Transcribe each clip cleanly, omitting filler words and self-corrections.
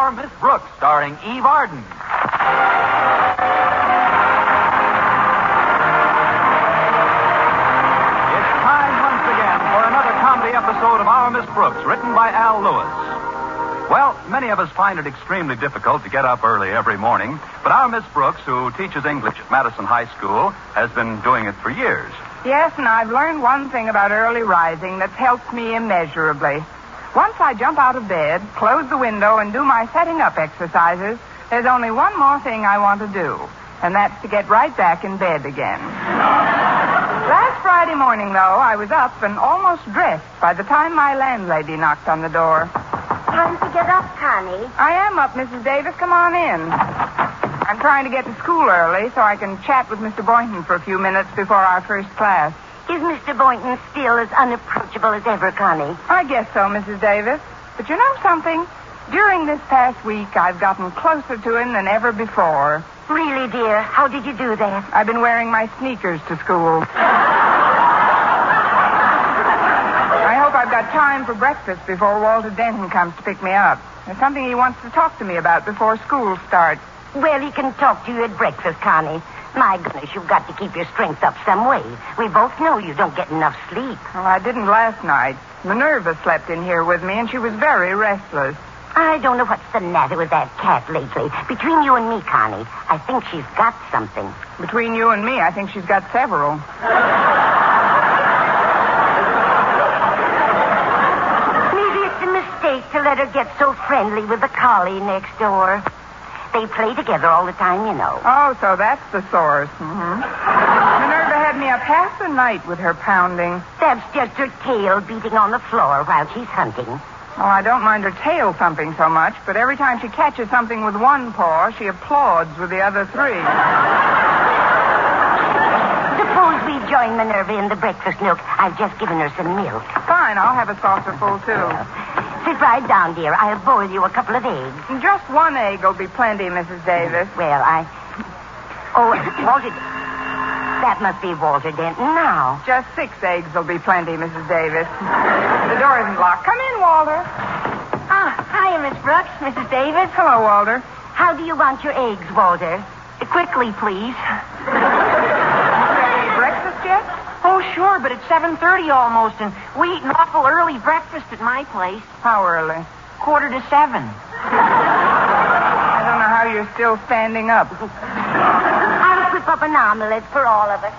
Our Miss Brooks, starring Eve Arden. It's time once again for another comedy episode of Our Miss Brooks, written by Al Lewis. Well, many of us find it extremely difficult to get up early every morning, but our Miss Brooks, who teaches English at Madison High School, has been doing it for years. Yes, and I've learned one thing about early rising that's helped me immeasurably. Once I jump out of bed, close the window, and do my setting up exercises, there's only one more thing I want to do, and that's to get right back in bed again. Last Friday morning, though, I was up and almost dressed by the time my landlady knocked on the door. Time to get up, Connie. I am up, Mrs. Davis. Come on in. I'm trying to get to school early so I can chat with Mr. Boynton for a few minutes before our first class. Is Mr. Boynton still as unapproachable as ever, Connie? I guess so, Mrs. Davis. But you know something? During this past week, I've gotten closer to him than ever before. Really, dear? How did you do that? I've been wearing my sneakers to school. I hope I've got time for breakfast before Walter Denton comes to pick me up. There's something he wants to talk to me about before school starts. Well, he can talk to you at breakfast, Connie. My goodness, you've got to keep your strength up some way. We both know you don't get enough sleep. Well, I didn't last night. Minerva slept in here with me, and she was very restless. I don't know what's the matter with that cat lately. Between you and me, Connie, I think she's got something. Between you and me, I think she's got several. Maybe it's a mistake to let her get so friendly with the collie next door. They play together all the time, you know. Oh, so that's the source. Mm-hmm. Minerva had me up half the night with her pounding. That's just her tail beating on the floor while she's hunting. Oh, I don't mind her tail thumping so much, but every time she catches something with one paw, she applauds with the other three. Suppose we join Minerva in the breakfast nook. I've just given her some milk. Fine, I'll have a saucer full, too. Sit right down, dear. I'll boil you a couple of eggs. Just one egg will be plenty, Mrs. Davis. Well, Oh, Walter... That must be Walter Denton now. Just 6 eggs will be plenty, Mrs. Davis. The door isn't locked. Come in, Walter. Hiya, Miss Brooks, Mrs. Davis. Hello, Walter. How do you want your eggs, Walter? Quickly, please. Any breakfast yet? Oh, sure, but it's 7:30 almost, and we eat an awful early breakfast at my place. How early? 7:15. I don't know how you're still standing up. I'll whip up an omelet for all of us.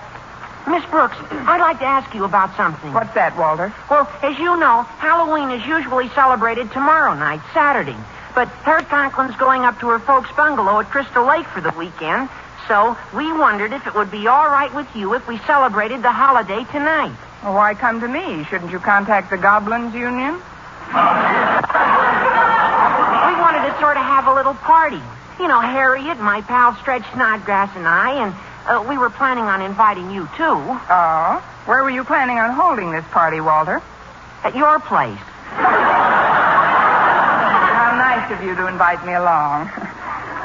Miss Brooks, I'd like to ask you about something. What's that, Walter? Well, as you know, Halloween is usually celebrated tomorrow night, Saturday. But Harriet Conklin's going up to her folks' bungalow at Crystal Lake for the weekend, so we wondered if it would be all right with you if we celebrated the holiday tonight. Well, why come to me? Shouldn't you contact the Goblins Union? We wanted to sort of have a little party. You know, Harriet, my pal Stretch Snodgrass, and I, and we were planning on inviting you, too. Oh? Where were you planning on holding this party, Walter? At your place. How nice of you to invite me along.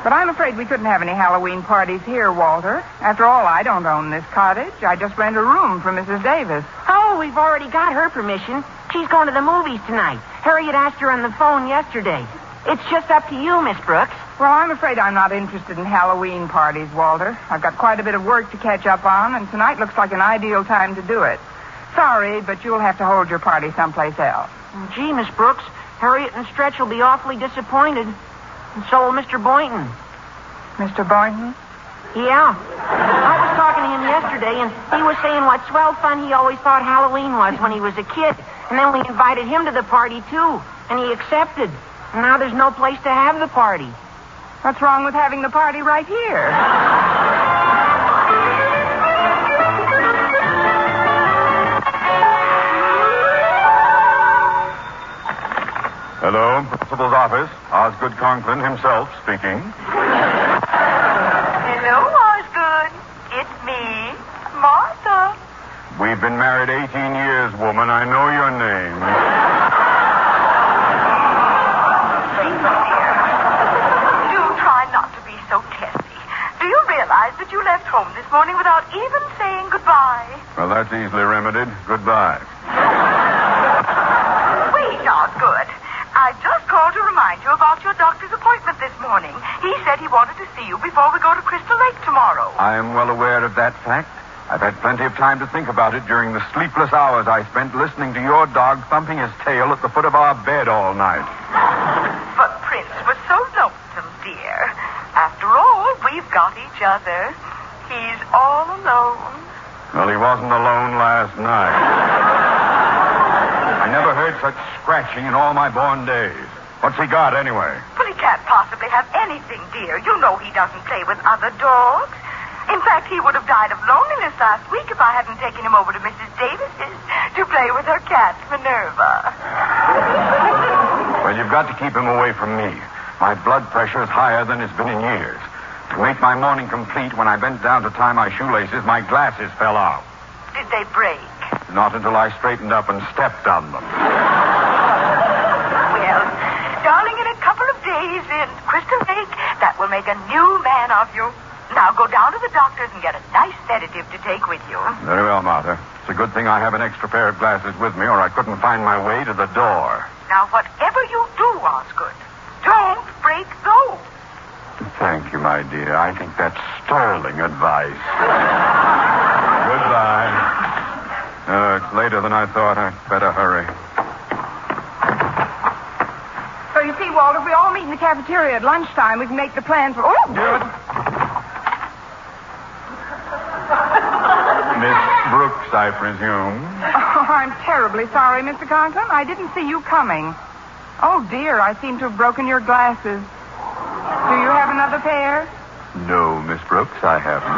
But I'm afraid we couldn't have any Halloween parties here, Walter. After all, I don't own this cottage. I just rent a room for Mrs. Davis. Oh, we've already got her permission. She's going to the movies tonight. Harriet asked her on the phone yesterday. It's just up to you, Miss Brooks. Well, I'm afraid I'm not interested in Halloween parties, Walter. I've got quite a bit of work to catch up on, and tonight looks like an ideal time to do it. Sorry, but you'll have to hold your party someplace else. Gee, Miss Brooks, Harriet and Stretch will be awfully disappointed. And so will Mr. Boynton. Mr. Boynton? Yeah. I was talking to him yesterday, and he was saying what swell fun he always thought Halloween was when he was a kid. And then we invited him to the party, too. And he accepted. And now there's no place to have the party. What's wrong with having the party right here? Hello, Principal's office. Osgood Conklin himself speaking. Hello, Osgood. It's me, Martha. We've been married 18 years, woman. I know your name. Do try not to be so testy. Do you realize that you left home this morning without even saying goodbye? Well, that's easily remedied. Goodbye. Wait, Osgood. I just called to remind you about your doctor's appointment He said he wanted to see you before we go to Crystal Lake tomorrow. I am well aware of that fact. I've had plenty of time to think about it during the sleepless hours I spent listening to your dog thumping his tail at the foot of our bed all night. But Prince was so lonesome, dear. After all, we've got each other. He's all alone. Well, he wasn't alone last night. I never heard such scratching in all my born days. What's he got, anyway? Well, he can't possibly have anything, dear. You know he doesn't play with other dogs. In fact, he would have died of loneliness last week if I hadn't taken him over to Mrs. Davis's to play with her cat, Minerva. Well, you've got to keep him away from me. My blood pressure is higher than it's been in years. To make my morning complete, when I bent down to tie my shoelaces, my glasses fell out. Did they break? Not until I straightened up and stepped on them. Well, darling, in a couple of days in Crystal Lake, that will make a new man of you. Now go down to the doctor's and get a nice sedative to take with you. Very well, Martha. It's a good thing I have an extra pair of glasses with me, or I couldn't find my way to the door. Now, whatever you do, Osgood, don't break those. Thank you, my dear. I think that's sterling advice. Goodbye. It's later than I thought. I'd better hurry. So you see, Walter, if we all meet in the cafeteria at lunchtime, we can make the plans for... Oh! Good. Miss Brooks, I presume. Oh, I'm terribly sorry, Mr. Conklin. I didn't see you coming. Oh, dear, I seem to have broken your glasses. Do you have another pair? No, Miss Brooks, I haven't.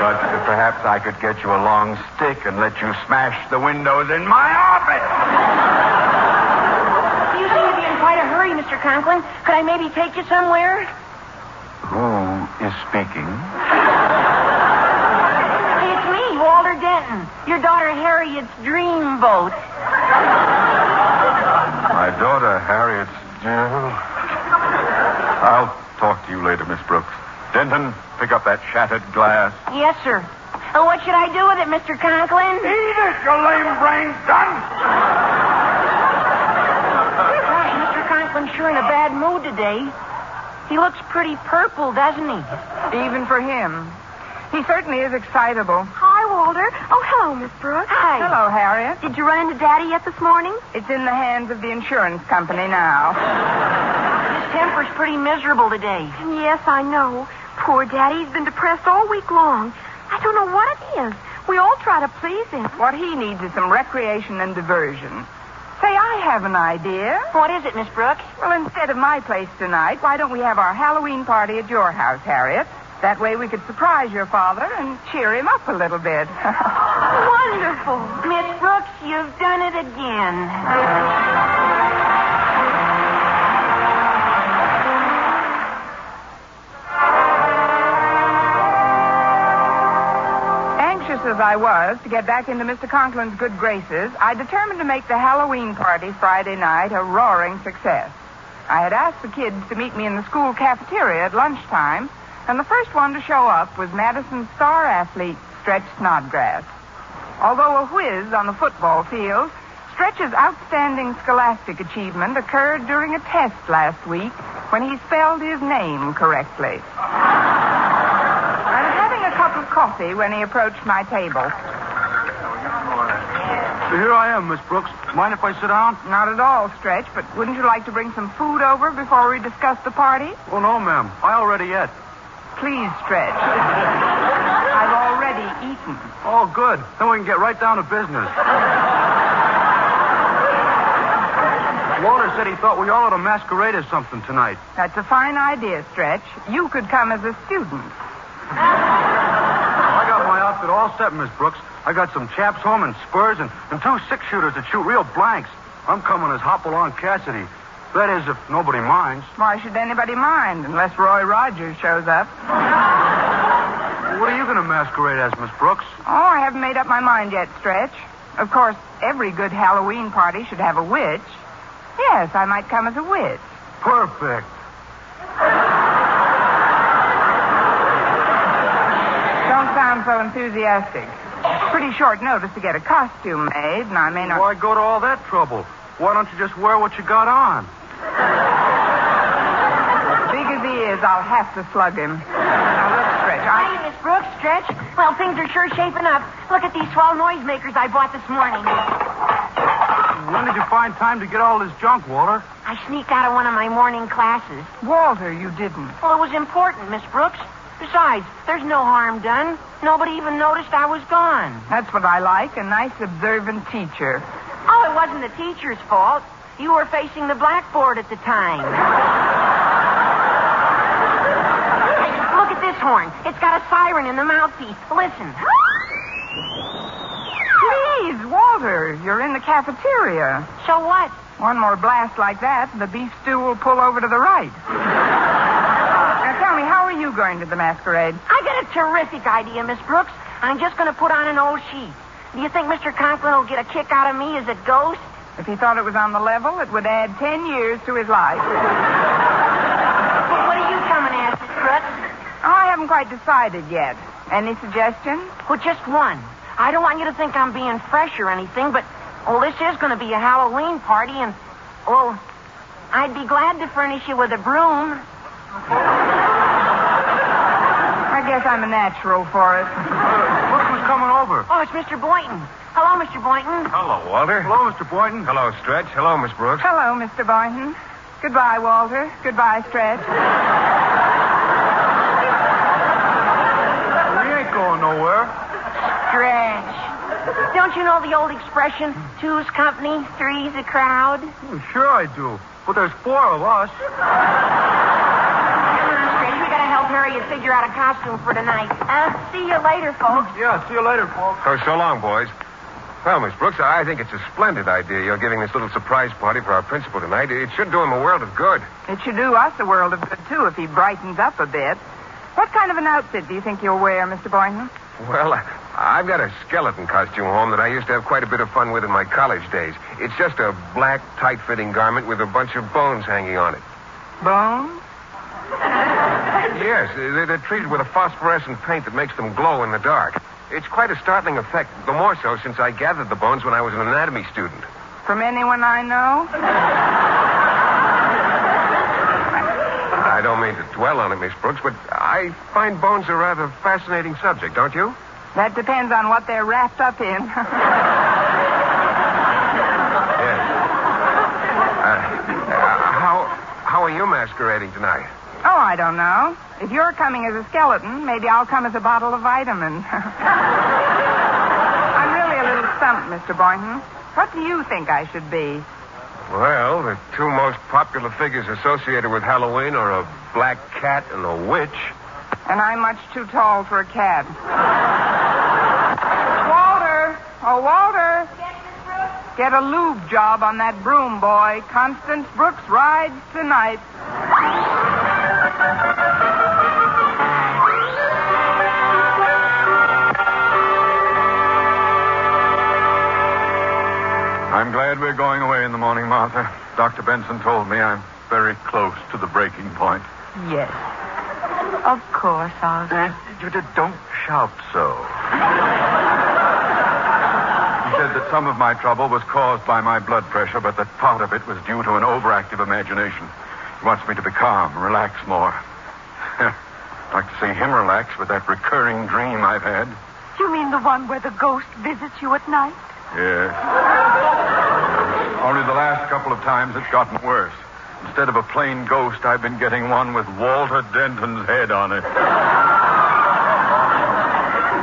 But perhaps I could get you a long stick and let you smash the windows in my office. You seem to be in quite a hurry, Mr. Conklin. Could I maybe take you somewhere? Who is speaking? Hey, it's me, Walter Denton. Your daughter Harriet's dreamboat. My daughter, Harriet's dear. I'll talk to you later, Miss Brooks. Denton, pick up that shattered glass. Yes, sir. What should I do with it, Mr. Conklin? Eat it, you lame-brained dunce! Gosh, Mr. Conklin's sure in a bad mood today. He looks pretty purple, doesn't he? Even for him. He certainly is excitable. Hi, Walter. Oh, hello, Miss Brooks. Hi. Hello, Harriet. Did you run into Daddy yet this morning? It's in the hands of the insurance company now. His temper's pretty miserable today. Yes, I know. Poor Daddy's been depressed all week long. I don't know what it is. We all try to please him. What he needs is some recreation and diversion. Say, I have an idea. What is it, Miss Brooks? Well, instead of my place tonight, why don't we have our Halloween party at your house, Harriet? That way we could surprise your father and cheer him up a little bit. Wonderful. Miss Brooks, you've done it again. Anxious as I was to get back into Mr. Conklin's good graces, I determined to make the Halloween party Friday night a roaring success. I had asked the kids to meet me in the school cafeteria at lunchtime, and the first one to show up was Madison's star athlete, Stretch Snodgrass. Although a whiz on the football field, Stretch's outstanding scholastic achievement occurred during a test last week when he spelled his name correctly. I was having a cup of coffee when he approached my table. Here I am, Miss Brooks. Mind if I sit down? Not at all, Stretch, but wouldn't you like to bring some food over before we discuss the party? Oh, no, ma'am. I already ate. Please, Stretch. I've already eaten. Oh, good. Then we can get right down to business. Walter said he thought we all ought to masquerade as something tonight. That's a fine idea, Stretch. You could come as a student. I got my outfit all set, Miss Brooks. I got some chaps home and spurs and 2 6-shooters that shoot real blanks. I'm coming as Hopalong Cassidy. That is, if nobody minds. Why should anybody mind, unless Roy Rogers shows up? What are you going to masquerade as, Miss Brooks? Oh, I haven't made up my mind yet, Stretch. Of course, every good Halloween party should have a witch. Yes, I might come as a witch. Perfect. Don't sound so enthusiastic. Pretty short notice to get a costume made, and I may not... Why go to all that trouble? Why don't you just wear what you got on? Big as he is, I'll have to slug him. Now, let's stretch. Hi, Miss Brooks. Stretch. Well, things are sure shaping up. Look at these swell noisemakers I bought this morning. When did you find time to get all this junk, Walter? I sneaked out of one of my morning classes. Walter, you didn't. Well, it was important, Miss Brooks. Besides, there's no harm done. Nobody even noticed I was gone. That's what I like, a nice observant teacher. Oh, it wasn't the teacher's fault. You were facing the blackboard at the time. Hey, look at this horn. It's got a siren in the mouthpiece. Listen. Please, Walter, you're in the cafeteria. So what? One more blast like that, and the beef stew will pull over to the right. Now, tell me, how are you going to the masquerade? I got a terrific idea, Miss Brooks. I'm just going to put on an old sheet. Do you think Mr. Conklin will get a kick out of me as a ghost? If he thought it was on the level, it would add 10 years to his life. Well, what are you coming as, Miss Brooks? I haven't quite decided yet. Any suggestions? Well, just one. I don't want you to think I'm being fresh or anything, but, well, this is going to be a Halloween party, and, well, I'd be glad to furnish you with a broom. I guess I'm a natural for it. Look who's coming over. Oh, it's Mr. Boynton. Hello, Mr. Boynton. Hello, Walter. Hello, Mr. Boynton. Hello, Stretch. Hello, Miss Brooks. Hello, Mr. Boynton. Goodbye, Walter. Goodbye, Stretch. We ain't going nowhere. Stretch. Don't you know the old expression, two's company, three's a crowd? Oh, sure I do. But there's 4 of us. Come on, Stretch. We gotta help Harriet figure out a costume for tonight. See you later, folks. Yeah, see you later, folks. Oh, so long, boys. Well, Miss Brooks, I think it's a splendid idea you're giving this little surprise party for our principal tonight. It should do him a world of good. It should do us a world of good, too, if he brightens up a bit. What kind of an outfit do you think you'll wear, Mr. Boynton? Well, I've got a skeleton costume home that I used to have quite a bit of fun with in my college days. It's just a black, tight-fitting garment with a bunch of bones hanging on it. Bones? Yes, they're treated with a phosphorescent paint that makes them glow in the dark. It's quite a startling effect, the more so since I gathered the bones when I was an anatomy student. From anyone I know? I don't mean to dwell on it, Miss Brooks, but I find bones a rather fascinating subject, don't you? That depends on what they're wrapped up in. Yes. How are you masquerading tonight? Oh, I don't know. If you're coming as a skeleton, maybe I'll come as a bottle of vitamins. I'm really a little stumped, Mr. Boynton. What do you think I should be? Well, the 2 most popular figures associated with Halloween are a black cat and a witch. And I'm much too tall for a cat. Walter! Oh, Walter! Get a lube job on that broom, boy. Constance Brooks rides tonight. I'm glad we're going away in the morning, Martha. Dr. Benson told me I'm very close to the breaking point. Yes. Of course, I'll... Don't shout so. He said that some of my trouble was caused by my blood pressure, but that part of it was due to an overactive imagination. He wants me to be calm and relax more. I'd like to see him relax with that recurring dream I've had. You mean the one where the ghost visits you at night? Yes. Only the last couple of times it's gotten worse. Instead of a plain ghost, I've been getting one with Walter Denton's head on it.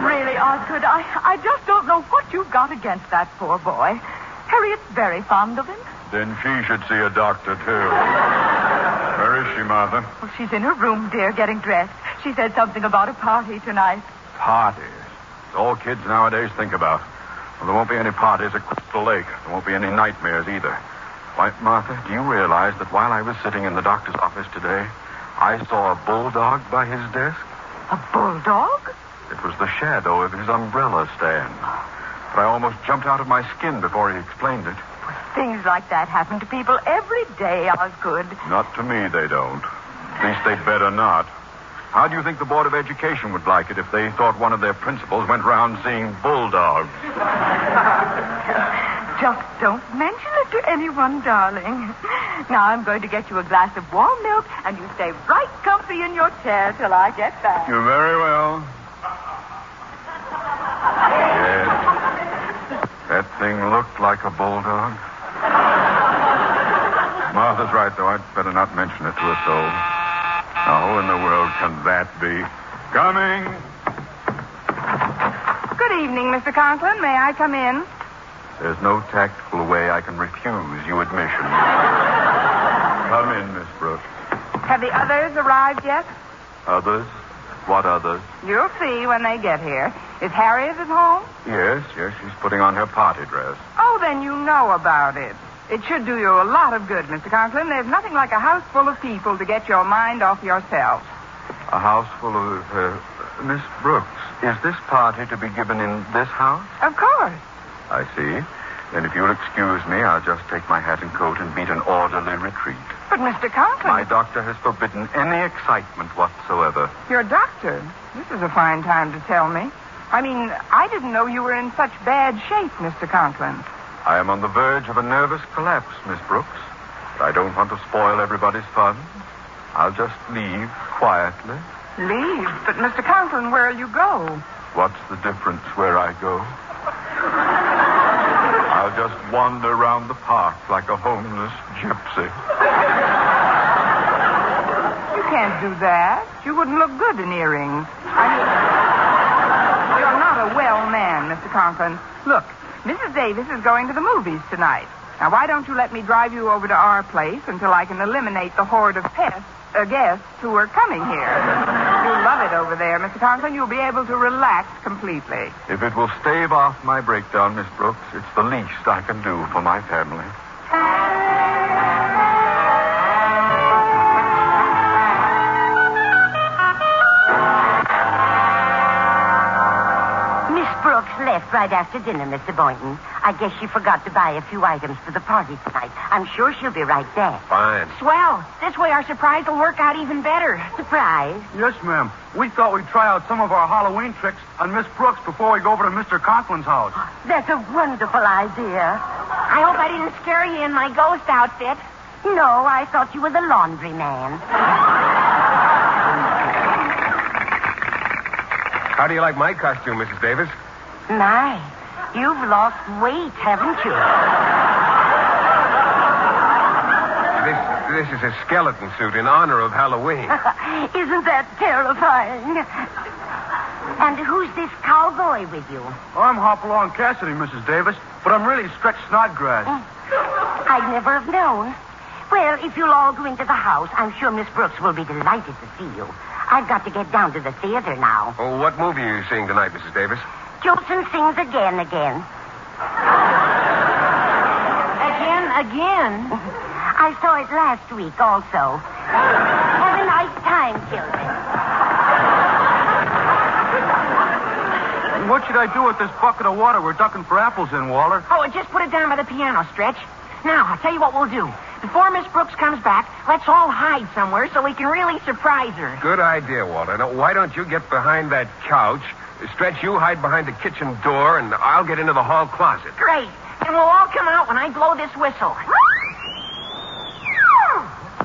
Really, Osgood, I just don't know what you've got against that poor boy. Harriet's very fond of him. Then she should see a doctor, too. Where is she, Martha? Well, she's in her room, dear, getting dressed. She said something about a party tonight. Parties. It's all kids nowadays think about. Well, there won't be any parties at Crystal Lake. There won't be any nightmares either. Why, Martha, do you realize that while I was sitting in the doctor's office today, I saw a bulldog by his desk? A bulldog? It was the shadow of his umbrella stand. But I almost jumped out of my skin before he explained it. Well, things like that happen to people every day, Osgood. Not to me, they don't. At least they'd better not. How do you think the Board of Education would like it if they thought one of their principals went round seeing bulldogs? Just don't mention it to anyone, darling. Now I'm going to get you a glass of warm milk, and you stay right comfy in your chair till I get back. You're very well. Yes. That thing looked like a bulldog. Martha's right, though. I'd better not mention it to a soul. Now, who in the world can that be? Coming! Good evening, Mr. Conklin. May I come in? There's no tactful way I can refuse you admission. Come in, Miss Brooks. Have the others arrived yet? Others? What others? You'll see when they get here. Is Harriet at home? Yes, she's putting on her party dress. Oh, then you know about it. It should do you a lot of good, Mr. Conklin. There's nothing like a house full of people to get your mind off yourself. A house full of... Miss Brooks, is this party to be given in this house? Of course. I see. Then if you'll excuse me, I'll just take my hat and coat and beat an orderly retreat. But, Mr. Conklin... My doctor has forbidden any excitement whatsoever. Your doctor? This is a fine time to tell me. I mean, I didn't know you were in such bad shape, Mr. Conklin. I am on the verge of a nervous collapse, Miss Brooks. But I don't want to spoil everybody's fun. I'll just leave quietly. Leave? But, Mr. Conklin, where'll you go? What's the difference where I go? I'll just wander around the park like a homeless gypsy. You can't do that. You wouldn't look good in earrings. I mean, you're not a well man, Mr. Conklin. Look, Mrs. Davis is going to the movies tonight. Now, why don't you let me drive you over to our place until I can eliminate the horde of guests who are coming here. You'll love it over there, Mr. Conklin. You'll be able to relax completely. If it will stave off my breakdown, Miss Brooks, it's the least I can do for my family. Left right after dinner, Mr. Boynton. I guess she forgot to buy a few items for the party tonight. I'm sure she'll be right back. Fine. Swell. This way our surprise will work out even better. Surprise? Yes, ma'am. We thought we'd try out some of our Halloween tricks on Miss Brooks before we go over to Mr. Conklin's house. That's a wonderful idea. I hope I didn't scare you in my ghost outfit. No, I thought you were the laundry man. How do you like my costume, Mrs. Davis? My, you've lost weight, haven't you? This is a skeleton suit in honor of Halloween. Isn't that terrifying? And who's this cowboy with you? I'm Hopalong Cassidy, Mrs. Davis, but I'm really Stretch Snodgrass. I'd never have known. Well, if you'll all go into the house, I'm sure Miss Brooks will be delighted to see you. I've got to get down to the theater now. Oh, what movie are you seeing tonight, Mrs. Davis? Jolson Sings Again. Again? I saw it last week also. Have a nice time, children. What should I do with this bucket of water we're ducking for apples in, Walter? Oh, just put it down by the piano, Stretch. Now, I'll tell you what we'll do. Before Miss Brooks comes back, let's all hide somewhere so we can really surprise her. Good idea, Walter. Now, why don't you get behind that couch? Stretch, you hide behind the kitchen door, and I'll get into the hall closet. Great. And we'll all come out when I blow this whistle.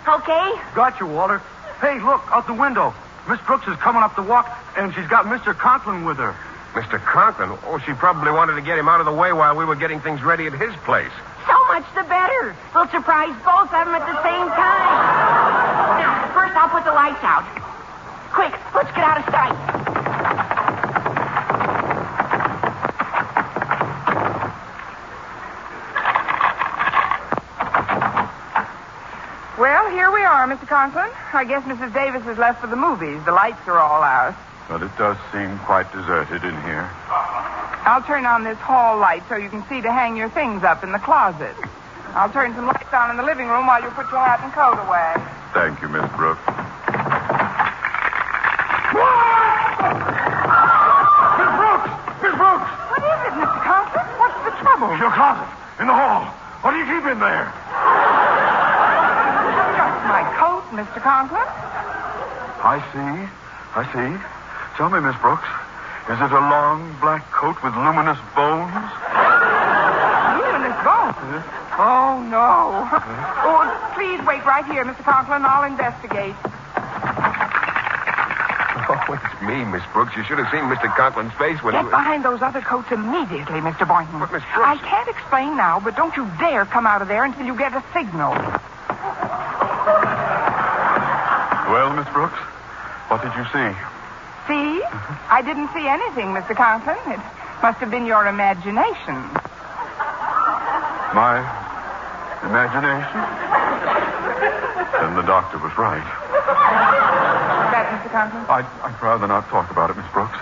Okay? Gotcha, Walter. Hey, look, out the window. Miss Brooks is coming up the walk, and she's got Mr. Conklin with her. Mr. Conklin? Oh, she probably wanted to get him out of the way while we were getting things ready at his place. So much the better. We'll surprise both of them at the same time. Now, first I'll put the lights out. Quick, let's get out of sight. Well, here we are, Mr. Conklin. I guess Mrs. Davis has left for the movies. The lights are all out. But it does seem quite deserted in here. I'll turn on this hall light so you can see to hang your things up in the closet. I'll turn some lights on in the living room while you put your hat and coat away. Thank you, Miss Brooks. Miss Brooks! Miss Brooks! What is it, Mr. Conklin? What's the trouble? Your closet. In the hall. What do you keep in there? Just my coat, Mr. Conklin. I see. Tell me, Miss Brooks, is it a long black coat with luminous bones? Luminous bones? Oh, no. Oh, please wait right here, Mr. Conklin. I'll investigate. Oh, it's me, Miss Brooks. You should have seen Mr. Conklin's face when Get he... behind those other coats immediately, Mr. Boynton. But, Miss Brooks... I can't explain now, but don't you dare come out of there until you get a signal. Well, Miss Brooks, what did you see? See? I didn't see anything, Mr. Conklin. It must have been your imagination. My imagination? Then the doctor was right. That, Mr. Conklin? I'd rather not talk about it, Miss Brooks.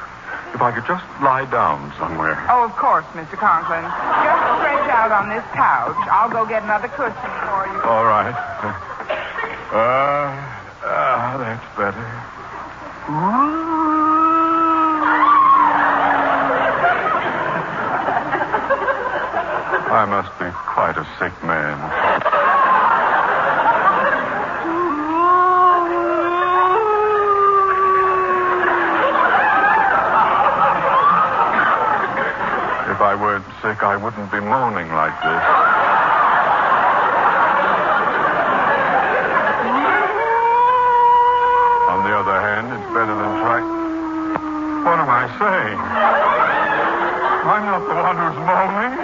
If I could just lie down somewhere. Oh, of course, Mr. Conklin. Just stretch out on this couch. I'll go get another cushion for you. All right. That's better. I must be quite a sick man. If I weren't sick, I wouldn't be moaning like this. On the other hand, it's better than trying. What am I saying? I'm not the one who's moaning.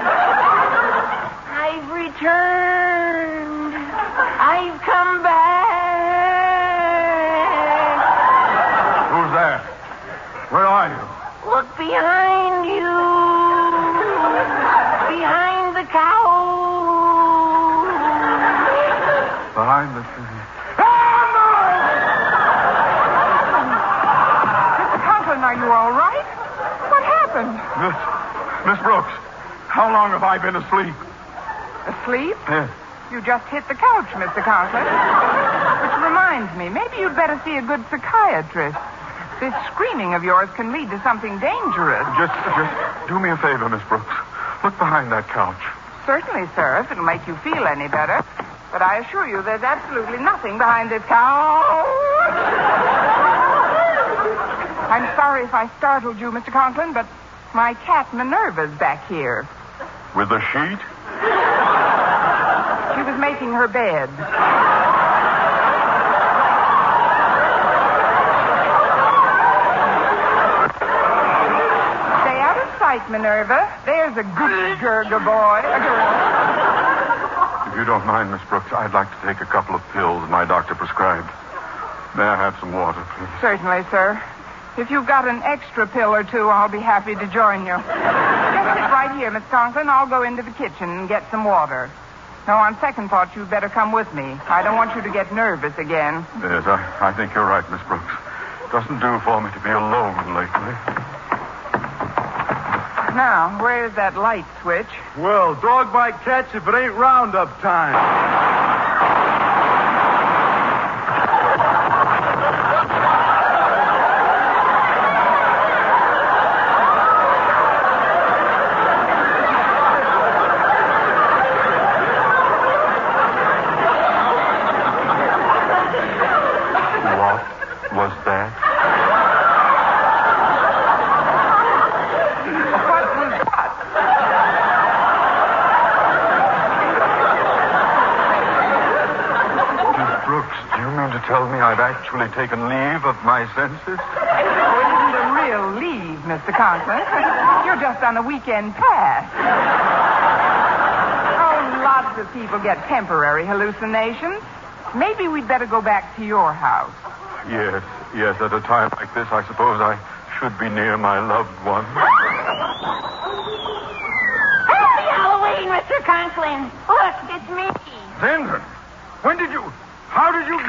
I've returned. I've come back. Who's there? Where are you? Look behind you. Behind the couch. Behind the... Mr. Conklin, are you all right? What happened? Miss Brooks, how long have I been asleep? Asleep? Yes. You just hit the couch, Mr. Conklin. Which reminds me, maybe you'd better see a good psychiatrist. This screaming of yours can lead to something dangerous. Just do me a favor, Miss Brooks. Look behind that couch. Certainly, sir, if it'll make you feel any better. But I assure you there's absolutely nothing behind this couch. I'm sorry if I startled you, Mr. Conklin, but my cat Minerva's back here. With the sheet? She was making her bed. Stay out of sight, Minerva. There's a good Gerga boy. A girl. If you don't mind, Miss Brooks, I'd like to take a couple of pills my doctor prescribed. May I have some water, please? Certainly, sir. If you've got an extra pill or two, I'll be happy to join you. Just sit right here, Miss Conklin. I'll go into the kitchen and get some water. No, on second thought, you'd better come with me. I don't want you to get nervous again. Yes, I think you're right, Miss Brooks. Doesn't do for me to be alone lately. Now, where's that light switch? Well, dog bite catch if it ain't roundup time. What was that? What was that? Miss Brooks, do you mean to tell me I've actually taken leave of my senses? Oh, it isn't a real leave, Mr. Conklin. You're just on a weekend pass. Oh, lots of people get temporary hallucinations. Maybe we'd better go back to your house. Yes, at a time like this, I suppose I should be near my loved one. Happy Halloween, Mr. Conklin. Look, it's me. Zinzin, how did you...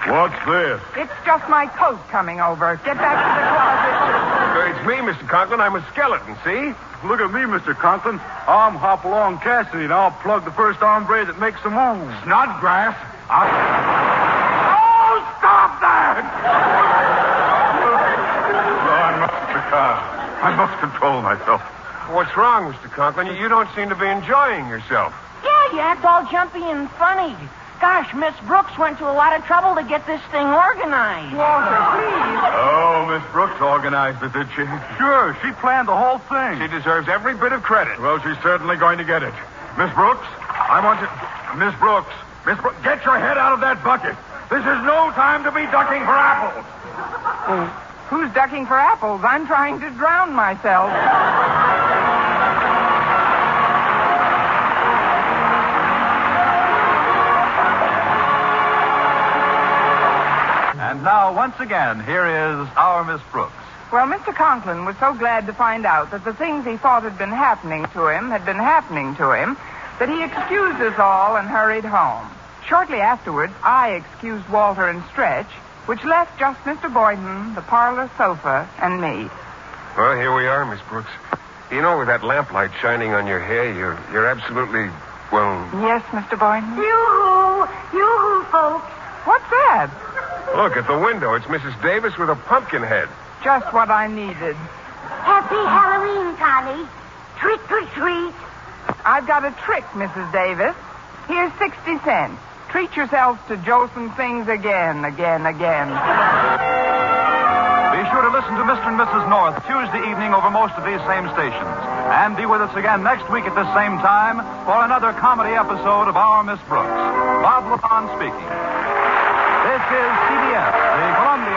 What's this? It's just my coat coming over. Get back to the closet. It's me, Mr. Conklin. I'm a skeleton, see? Look at me, Mr. Conklin. I'm Hopalong Cassidy, and I'll plug the first hombre that makes a move. Snodgrass. Oh, stop that! I must control myself. What's wrong, Mr. Conklin? You don't seem to be enjoying yourself. Yeah, you act all jumpy and funny. Gosh, Miss Brooks went to a lot of trouble to get this thing organized. Walter, please. Oh, Miss Brooks organized it, did she? Sure, she planned the whole thing. She deserves every bit of credit. Well, she's certainly going to get it. Miss Brooks, I want you... Miss Brooks, get your head out of that bucket. This is no time to be ducking for apples. Who's ducking for apples? I'm trying to drown myself. And now, once again, here is our Miss Brooks. Well, Mr. Conklin was so glad to find out that the things he thought had been happening to him had been happening to him that he excused us all and hurried home. Shortly afterwards, I excused Walter and Stretch, which left just Mr. Boynton, the parlor sofa, and me. Well, here we are, Miss Brooks. You know, with that lamplight shining on your hair, you're absolutely, well... Yes, Mr. Boynton? Yoo-hoo! Yoo-hoo, folks. What's that? Look, at the window, it's Mrs. Davis with a pumpkin head. Just what I needed. Happy Halloween, Connie. Trick or treat. I've got a trick, Mrs. Davis. Here's 60 cents. Treat yourselves to Jolson Things again. Be sure to listen to Mr. and Mrs. North Tuesday evening over most of these same stations. And be with us again next week at this same time for another comedy episode of Our Miss Brooks. Bob LeBon speaking. This is CBS, the Columbia